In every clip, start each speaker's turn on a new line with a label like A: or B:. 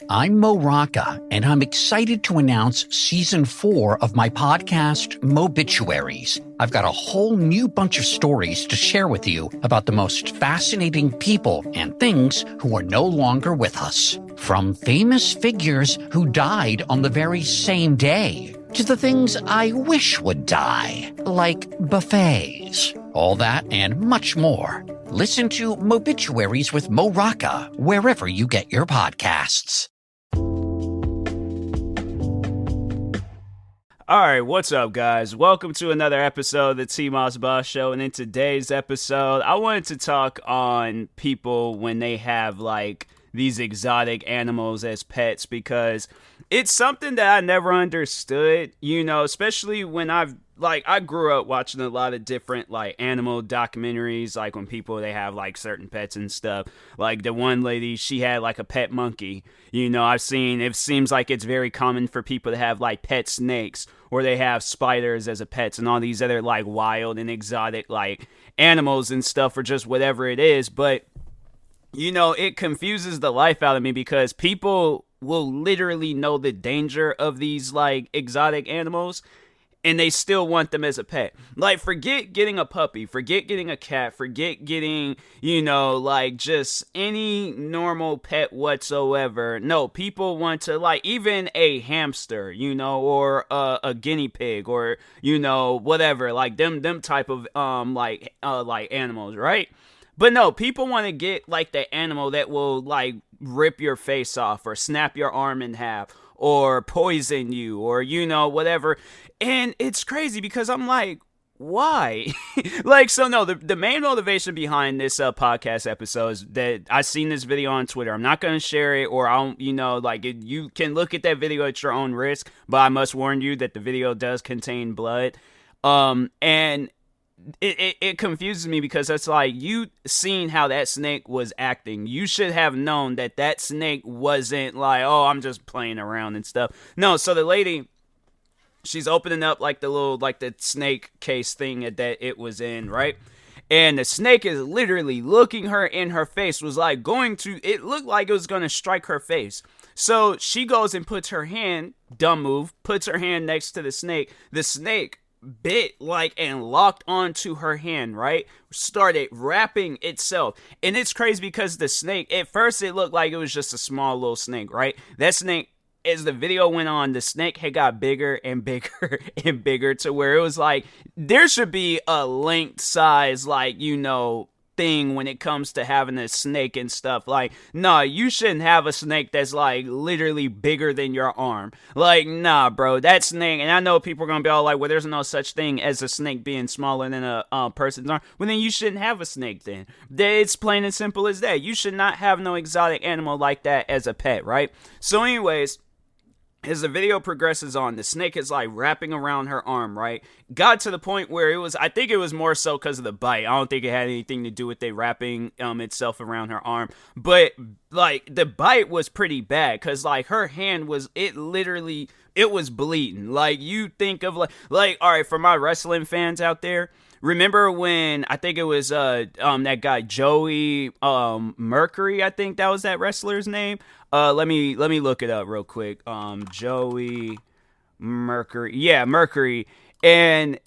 A: I'm Mo Rocca, and I'm excited to announce Season 4 of my podcast, Mobituaries. I've got a whole new bunch of stories to share with you about the most fascinating people and things who are no longer with us. From famous figures who died on the very same day, to the things I wish would die, like buffets. All that and much more. Listen to Mobituaries with Mo Rocca wherever you get your podcasts.
B: All right, what's up, guys? Welcome to another episode of the TMossBoss Show. And in today's episode, I wanted to talk on people when they have like these exotic animals as pets, because it's something that I never understood, you know, especially when I grew up watching a lot of different, like, animal documentaries, like, when they have, like, certain pets and stuff. Like, the one lady, she had, like, a pet monkey. You know, it seems like it's very common for people to have, like, pet snakes, or they have spiders as a pets, and all these other, like, wild and exotic, like, animals and stuff, or just whatever it is. But, you know, it confuses the life out of me, because people will literally know the danger of these, like, exotic animals, and they still want them as a pet. Like, forget getting a puppy, forget getting a cat, forget getting, you know, like, just any normal pet whatsoever. No, people want to, like, even a hamster, you know, or a guinea pig, or, you know, whatever, like, them type of, like animals, right? But no, people want to get, like, the animal that will, like, rip your face off, or snap your arm in half, or poison you, or, you know, whatever. And it's crazy, because I'm like, why? Like, so no, the main motivation behind this podcast episode is that I seen this video on Twitter. I'm not going to share it, or I'll, you know, like, you can look at that video at your own risk, but I must warn you that the video does contain blood. And it confuses me, because it's like, you seen how that snake was acting. You should have known that snake wasn't like, oh, I'm just playing around and stuff. No, so the lady, she's opening up, like, the little, like, the snake case thing that it was in, right? And the snake is literally looking her in her face, was like it looked like it was going to strike her face. So she goes and puts her hand, dumb move, puts her hand next to the snake. The snake bit, like, and locked onto her hand, right? Started wrapping itself. And it's crazy, because the snake, at first it looked like it was just a small little snake, right? That snake, as the video went on, the snake had got bigger and bigger and bigger, to where it was like, there should be a length size, like, you know, thing when it comes to having a snake and stuff. Like, nah, you shouldn't have a snake that's, like, literally bigger than your arm. Like, nah, bro, that snake, and I know people are gonna be all like, well, there's no such thing as a snake being smaller than a person's arm. Well, then you shouldn't have a snake then. It's plain and simple as that. You should not have no exotic animal like that as a pet, right? So anyways, as the video progresses on, the snake is, like, wrapping around her arm, right? Got to the point where I think it was more so because of the bite. I don't think it had anything to do with it wrapping itself around her arm. But, like, the bite was pretty bad, because, like, her hand it was bleeding. Like, you think of, like, all right, for my wrestling fans out there, remember when, I think it was that guy Joey Mercury, I think that was that wrestler's name. Let me look it up real quick. Joey Mercury. Yeah, Mercury. And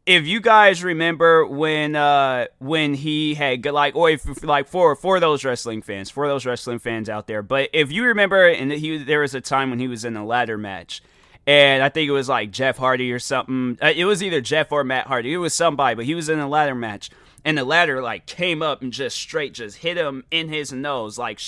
B: if you guys remember when he had, like, or if, like, for those wrestling fans out there, but if you remember, and there was a time when he was in a ladder match. And I think it was, like, Jeff Hardy or something. It was either Jeff or Matt Hardy. It was somebody, but he was in a ladder match. And the ladder, like, came up and just hit him in his nose, like,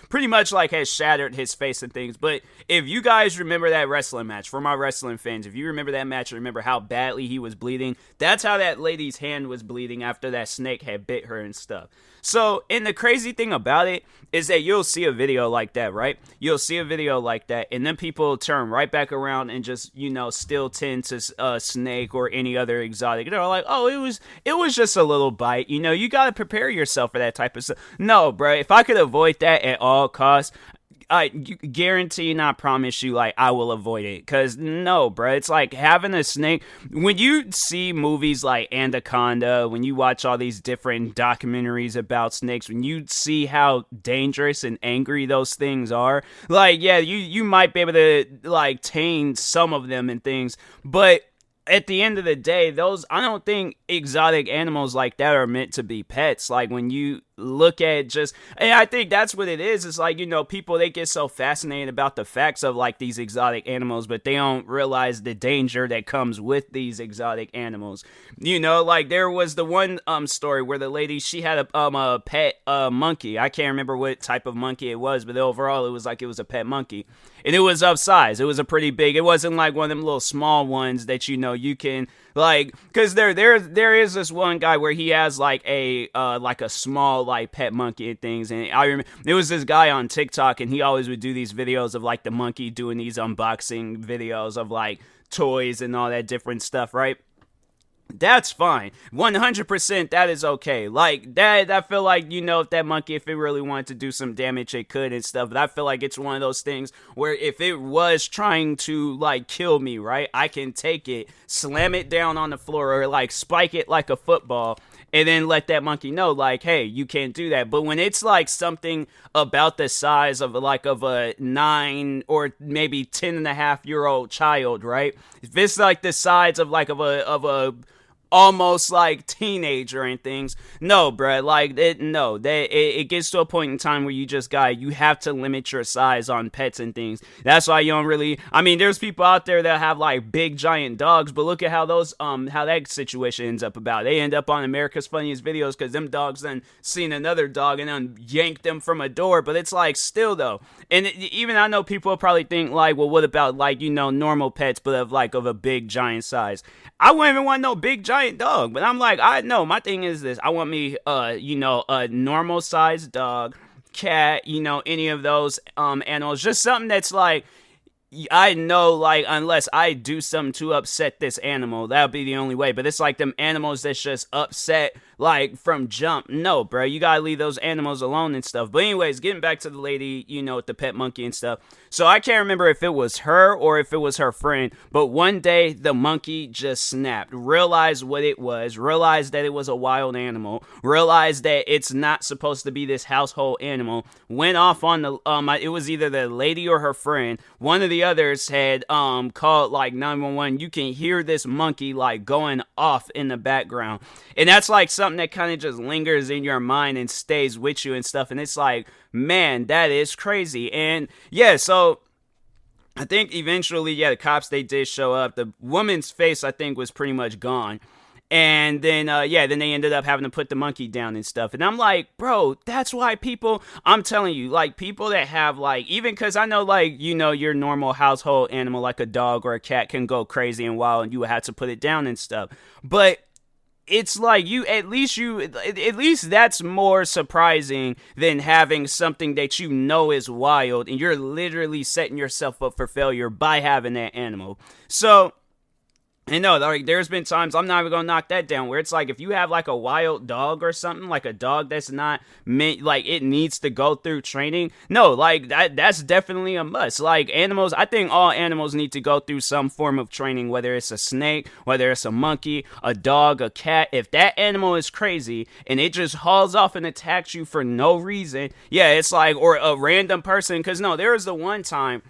B: pretty much, like, has shattered his face and things. But if you guys remember that wrestling match, for my wrestling fans, if you remember that match and remember how badly he was bleeding, that's how that lady's hand was bleeding after that snake had bit her and stuff. So, and the crazy thing about it is that you'll see a video like that, right? You'll see a video like that, and then people turn right back around and just, you know, still tend to snake or any other exotic. They're like, oh, it was just a little bite. You know, you got to prepare yourself for that type of stuff. No, bro, if I could avoid that at all costs, I guarantee and I promise you, like, I will avoid it. Because, no, bro, it's like having a snake. When you see movies like Anaconda, when you watch all these different documentaries about snakes, when you see how dangerous and angry those things are, like, yeah, you might be able to, like, tame some of them and things, but at the end of the day, I don't think exotic animals like that are meant to be pets. Like, when you look at and I think that's what it is. It's like, people, they get so fascinated about the facts of, like, these exotic animals, but they don't realize the danger that comes with these exotic animals. Like, there was the one story where the lady, she had a pet monkey. I can't remember what type of monkey it was, but overall, it was a pet monkey. And it was of size. It was a pretty big. It wasn't like one of them little small ones that you can, like, because there is this one guy where he has like a small, like, pet monkey and things. And I remember there was this guy on TikTok, and he always would do these videos of, like, the monkey doing these unboxing videos of, like, toys and all that different stuff, right? That's fine. 100% that is okay. Like, that, I feel like, if that monkey, if it really wanted to do some damage, it could and stuff. But I feel like it's one of those things where if it was trying to, like, kill me, right, I can take it, slam it down on the floor, or, like, spike it like a football, and then let that monkey know, like, hey, you can't do that. But when it's, like, something about the size of, like, of a 9 or maybe 10.5-year-old child, right? If it's, like, the size of, like, of a almost, like, teenager and things, no, bruh, like, it gets to a point in time where you have to limit your size on pets and things. That's why you don't really, I mean, there's people out there that have, like, big giant dogs, but look at how how that situation ends up about. They end up on America's Funniest Videos because them dogs then seen another dog and then yanked them from a door. But it's like, still though, and even I know people probably think, like, well, what about, like, normal pets, but of a big giant size? I wouldn't even want no big giant dog, but I'm like, I know, my thing is this. I want me, a normal sized dog, cat, any of those animals, just something that's like, I know, like, unless I do something to upset this animal, that'll be the only way. But it's like them animals that's just upset, like, from jump. No, bro, you gotta leave those animals alone and stuff. But anyways, getting back to the lady, with the pet monkey and stuff. So I can't remember if it was her or if it was her friend, but one day the monkey just snapped, realized what it was, realized that it was a wild animal, realized that it's not supposed to be this household animal, went off on the, it was either the lady or her friend, one of the others had called, like, 911. You can hear this monkey, like, going off in the background, and that's like something that kind of just lingers in your mind and stays with you and stuff. And it's like, man, that is crazy. And yeah, so I think eventually, the cops, they did show up. The woman's face, I think, was pretty much gone. And then, then they ended up having to put the monkey down and stuff. And I'm like, bro, that's why people, I'm telling you, like, people that have, like, even because I know, like, your normal household animal, like a dog or a cat, can go crazy and wild and you would have to put it down and stuff. But it's like, at least that's more surprising than having something that is wild and you're literally setting yourself up for failure by having that animal. So, and no, like, there's been times, I'm not even gonna knock that down, where it's like, if you have, like, a wild dog or something, like a dog that's not meant, like, it needs to go through training, no, like, that's definitely a must. Like, animals, I think all animals need to go through some form of training, whether it's a snake, whether it's a monkey, a dog, a cat. If that animal is crazy and it just hauls off and attacks you for no reason, it's like, or a random person, because no, there was the one time,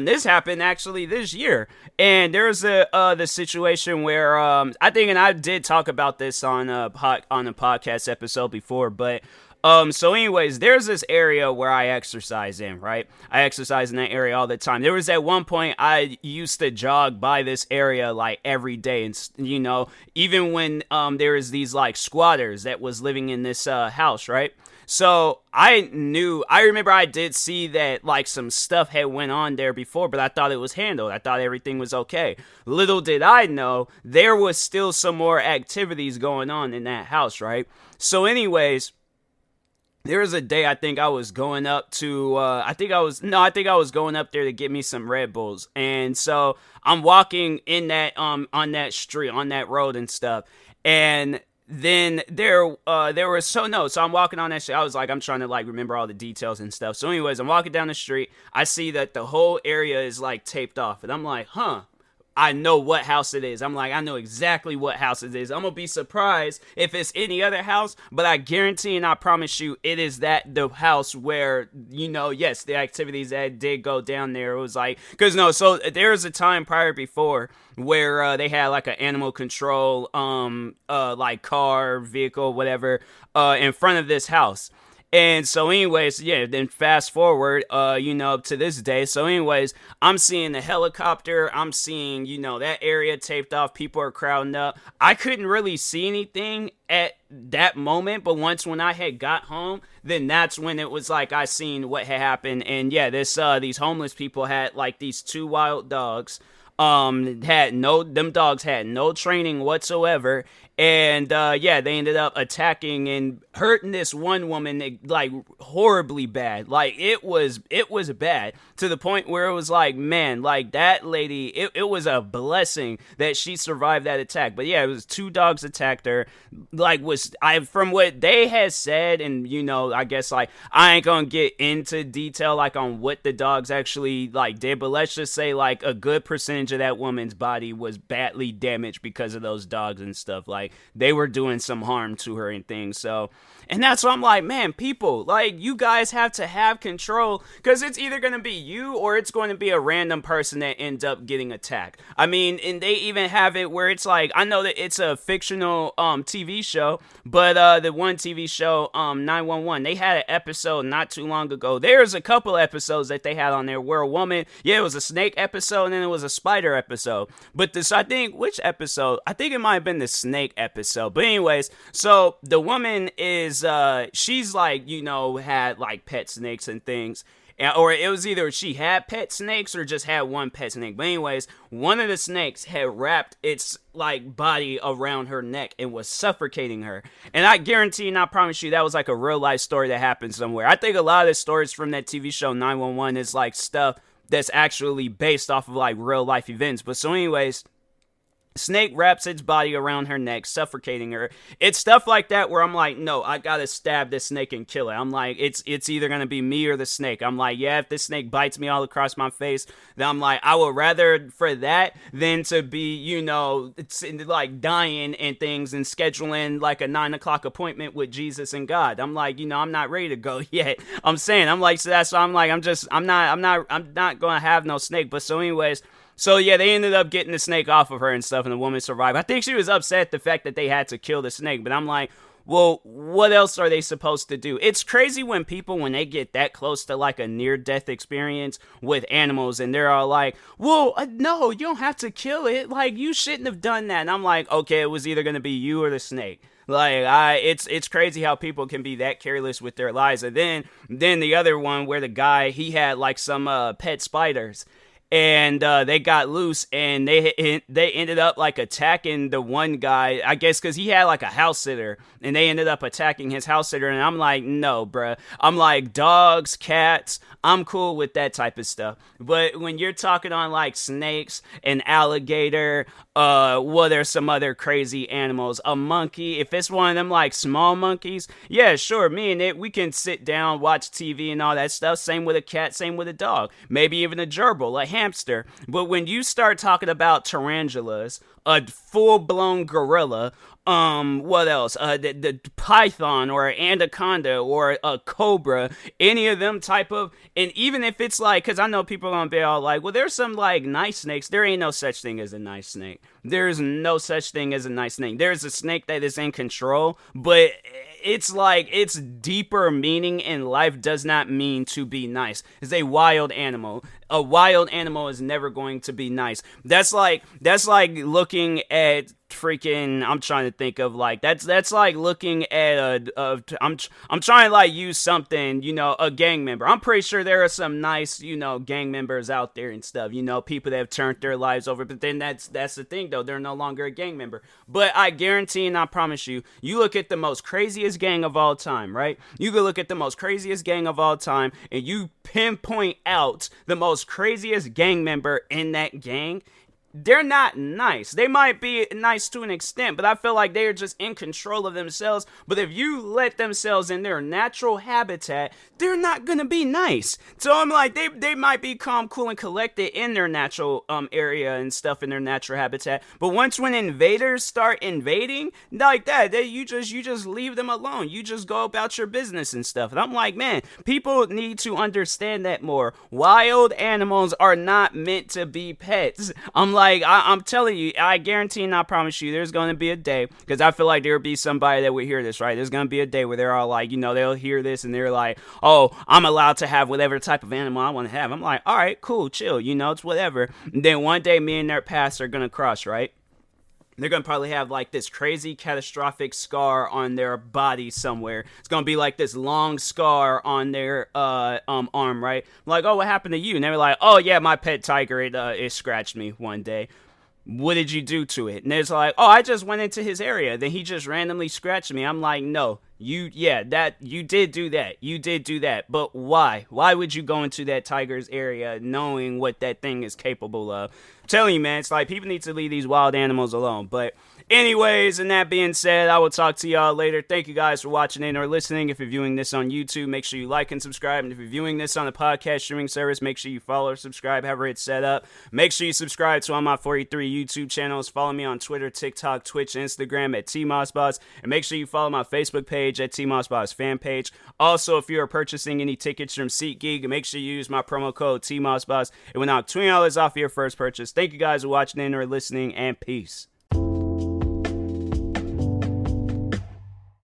B: this happened actually this year, and there's the situation where I think, and I did talk about this on a podcast episode before, but so anyways, there's this area where I exercise in, right? I exercise in that area all the time. There was at one point I used to jog by this area, like, every day, and even when there was these, like, squatters that was living in this house, right? So I remember I did see that, like, some stuff had went on there before, but I thought it was handled. I thought everything was okay. Little did I know, there was still some more activities going on in that house, right? So anyways, there was a day I think I was going up to, I think I was going up there to get me some Red Bulls. And so I'm walking in that, on that street, on that road and stuff. And then there was so I'm walking on that shit. I was like, I'm trying to like remember all the details and stuff. So anyways, I'm walking down the street. I see that the whole area is like taped off, and I'm like, huh. I know what house it is. I'm like, I know exactly what house it is. I'm gonna be surprised if it's any other house, but I guarantee and I promise you it is the house where, yes, the activities that did go down there. It was like, so there was a time prior before where they had like an animal control like car, vehicle, whatever, in front of this house. And so anyways, yeah, then fast forward, up to this day. So anyways, I'm seeing the helicopter. I'm seeing, that area taped off. People are crowding up. I couldn't really see anything at that moment. But when I had got home, then that's when it was like I seen what had happened. And yeah, these homeless people had like these two wild dogs. Them dogs had no training whatsoever, and they ended up attacking and hurting this one woman like horribly bad. Like it was bad to the point where it was like, man, like that lady, it was a blessing that she survived that attack. But yeah, it was two dogs attacked her. Like from what they had said, and I guess like I ain't gonna get into detail like on what the dogs actually like did, but let's just say like a good percentage of that woman's body was badly damaged because of those dogs and stuff. Like they were doing some harm to her and things. So, and that's why I'm like, man, people, like, you guys have to have control, because it's either going to be you or it's going to be a random person that ends up getting attacked. I mean, and they even have it where it's like, I know that it's a fictional TV show, but the one TV show, 911, they had an episode not too long ago. There's a couple episodes that they had on there where a woman, it was a snake episode and then it was a spider episode. But which episode? I think it might have been the snake episode. But anyways, so the woman is, she's like, had like pet snakes and things. Or it was either she had pet snakes or just had one pet snake. But anyways, one of the snakes had wrapped its like body around her neck and was suffocating her. And I guarantee and I promise you that was like a real life story that happened somewhere. I think a lot of the stories from that TV show 911 is like stuff that's actually based off of like real life events. But so anyways, snake wraps its body around her neck, suffocating her. It's stuff like that where I'm like, no, I gotta stab this snake and kill it. I'm like, it's either gonna be me or the snake. I'm like, yeah, if this snake bites me all across my face, then I'm like, I would rather for that than to be, it's like dying and things and scheduling like a 9:00 appointment with Jesus and God. I'm like, I'm not ready to go yet. I'm like, so that's why I'm like, I'm not gonna have no snake. But so anyways, so yeah, they ended up getting the snake off of her and stuff, and the woman survived. I think she was upset at the fact that they had to kill the snake, but I'm like, well, what else are they supposed to do? It's crazy when they get that close to like a near-death experience with animals, and they're all like, well, no, you don't have to kill it. Like, you shouldn't have done that. And I'm like, okay, it was either going to be you or the snake. Like, it's crazy how people can be that careless with their lives. And then the other one where the guy, he had like some pet spiders. And they got loose, and they ended up like attacking the one guy, I guess because he had like a house sitter, and they ended up attacking his house sitter. And I'm like, no, bruh. I'm like, dogs, cats, I'm cool with that type of stuff. But when you're talking on like snakes, an alligator, what are some other crazy animals? A monkey, if it's one of them like small monkeys, yeah, sure, me and it, we can sit down, watch TV and all that stuff. Same with a cat, same with a dog, maybe even a gerbil, a hamster. But when you start talking about tarantulas, a full-blown gorilla, what else? The python or an anaconda or a cobra, any of them type of, and even if it's like, because I know people are gonna be all like, well, there's some like nice snakes. There ain't no such thing as a nice snake. There's no such thing as a nice snake. There's a snake that is in control, but it's like, its deeper meaning in life does not mean to be nice. It's a wild animal. A wild animal is never going to be nice. That's like looking at freaking, I'm trying to think of like, that's like looking at I'm trying to like use something, a gang member. I'm pretty sure there are some nice, gang members out there and stuff, people that have turned their lives over, but then that's the thing though, they're no longer a gang member. But I guarantee and I promise you, you look at the most craziest gang of all time, right? You can look at the most craziest gang of all time and you pinpoint out the most craziest gang member in that gang. they're not nice. They might be nice to an extent, but I feel like they're just in control of themselves. But if you let themselves in their natural habitat, they're not gonna be nice. So I'm like, they might be calm, cool, and collected in their natural area and stuff, in their natural habitat. But once when invaders start invading like that, you just leave them alone. You just go about your business and stuff. And I'm like, man, people need to understand that more. Wild animals are not meant to be pets. I'm like, I'm telling you, I guarantee and I promise you, there's going to be a day, because I feel like there will be somebody that would hear this, right? There's going to be a day where they're all like, they'll hear this and they're like, oh, I'm allowed to have whatever type of animal I want to have. I'm like, all right, cool, chill, it's whatever. And then one day me and their paths are going to cross, right? They're going to probably have like this crazy catastrophic scar on their body somewhere. It's going to be like this long scar on their arm, right? I'm like, oh, what happened to you? And they were like, oh, yeah, my pet tiger, it scratched me one day. What did you do to it? And it's like, oh, I just went into his area. Then he just randomly scratched me. I'm like, no, you did do that. You did do that. But why? Why would you go into that tiger's area knowing what that thing is capable of? I'm telling you, man, it's like people need to leave these wild animals alone. But anyways, and that being said, I will talk to y'all later. Thank you guys for watching in or listening. If you're viewing this on YouTube, make sure you like and subscribe. And if you're viewing this on a podcast streaming service, make sure you follow or subscribe, however it's set up. Make sure you subscribe to all my 43 YouTube channels. Follow me on Twitter, TikTok, Twitch, Instagram at TMossBoss. And make sure you follow my Facebook page at TMossBoss fan page. Also, if you are purchasing any tickets from SeatGeek, make sure you use my promo code TMossBoss. It will knock $20 off your first purchase. Thank you guys for watching in or listening, and peace.